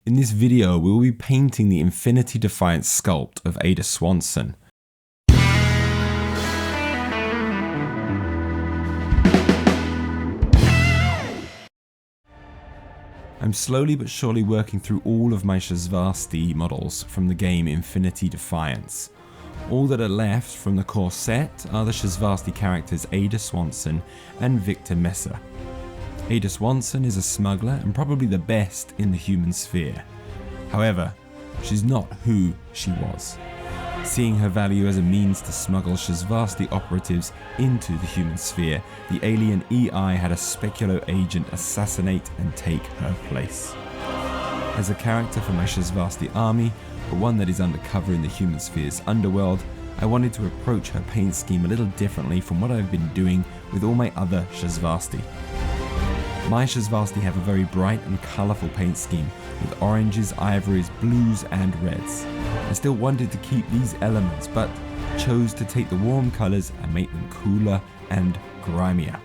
In this video, we will be painting the Infinity Defiance sculpt of Aïda Swanson. I'm slowly but surely working through all of my Shasvasti models from the game Infinity Defiance. All that are left from the core set are the Shasvasti characters Aïda Swanson and Victor Messer. Aïda Swanson is a smuggler and probably the best in the human sphere. However, she's not who she was. Seeing her value as a means to smuggle Shasvasti operatives into the human sphere, the alien EI had a specular agent assassinate and take her place. As a character for my Shasvasti army, but one that is undercover in the human sphere's underworld, I wanted to approach her paint scheme a little differently from what I've been doing with all my other Shasvasti. My Shasvasti have a very bright and colourful paint scheme with oranges, ivories, blues and reds. I still wanted to keep these elements but chose to take the warm colours and make them cooler and grimier.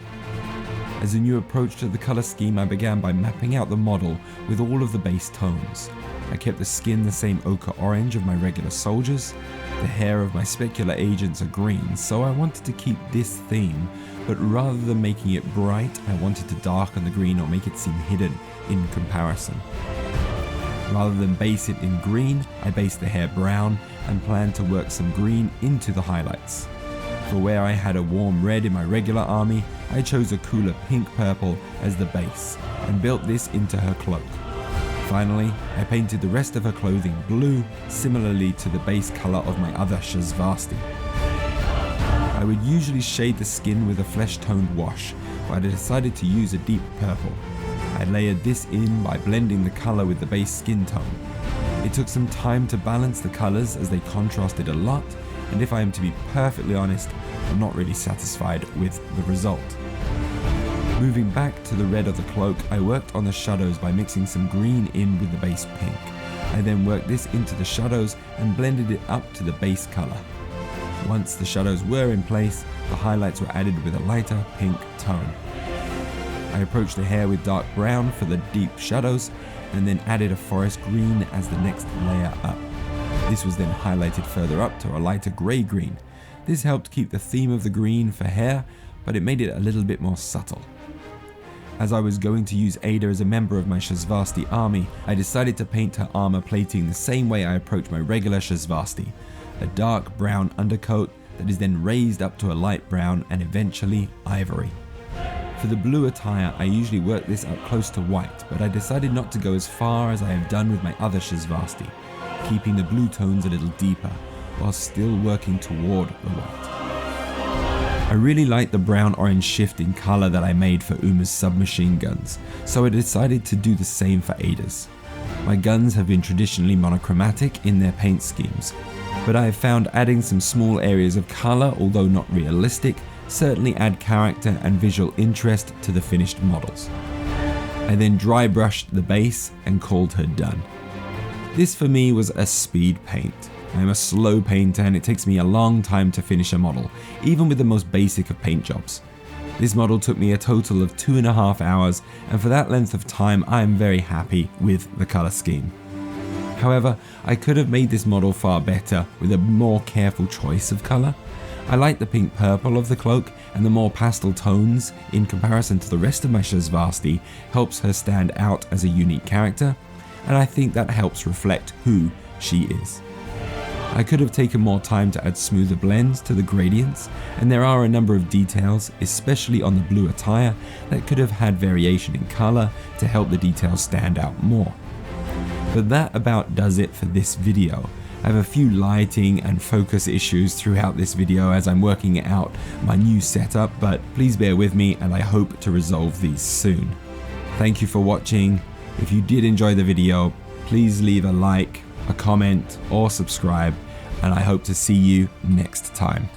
As a new approach to the colour scheme, I began by mapping out the model with all of the base tones. I kept the skin the same ochre orange of my regular soldiers. The hair of my specular agents are green, so I wanted to keep this theme, but rather than making it bright, I wanted to darken the green or make it seem hidden in comparison. Rather than base it in green, I based the hair brown and planned to work some green into the highlights. For where I had a warm red in my regular army, I chose a cooler pink purple as the base and built this into her cloak. Finally, I painted the rest of her clothing blue, similarly to the base colour of my other Shasvasti. I would usually shade the skin with a flesh-toned wash, but I decided to use a deep purple. I layered this in by blending the colour with the base skin tone. It took some time to balance the colours as they contrasted a lot, and if I am to be perfectly honest, I'm not really satisfied with the result. Moving back to the red of the cloak, I worked on the shadows by mixing some green in with the base pink. I then worked this into the shadows and blended it up to the base colour. Once the shadows were in place, the highlights were added with a lighter pink tone. I approached the hair with dark brown for the deep shadows and then added a forest green as the next layer up. This was then highlighted further up to a lighter grey green. This helped keep the theme of the green for hair, but it made it a little bit more subtle. As I was going to use Aïda as a member of my Shasvasti army, I decided to paint her armor plating the same way I approach my regular Shasvasti, a dark brown undercoat that is then raised up to a light brown and eventually ivory. For the blue attire, I usually work this up close to white, but I decided not to go as far as I have done with my other Shasvasti, keeping the blue tones a little deeper, while still working toward the white. I really liked the brown-orange shift in colour that I made for Uma's submachine guns, so I decided to do the same for Aïda's. My guns have been traditionally monochromatic in their paint schemes, but I have found adding some small areas of colour, although not realistic, certainly add character and visual interest to the finished models. I then dry brushed the base and called her done. This for me was a speed paint. I am a slow painter and it takes me a long time to finish a model, even with the most basic of paint jobs. This model took me a total of 2.5 hours, and for that length of time I am very happy with the colour scheme. However, I could have made this model far better with a more careful choice of colour. I like the pink purple of the cloak, and the more pastel tones in comparison to the rest of my Shasvasti helps her stand out as a unique character, and I think that helps reflect who she is. I could have taken more time to add smoother blends to the gradients, and there are a number of details, especially on the blue attire, that could have had variation in colour to help the details stand out more. But that about does it for this video. I have a few lighting and focus issues throughout this video as I'm working out my new setup, but please bear with me and I hope to resolve these soon. Thank you for watching. If you did enjoy the video, please leave a like, a comment or subscribe, and I hope to see you next time.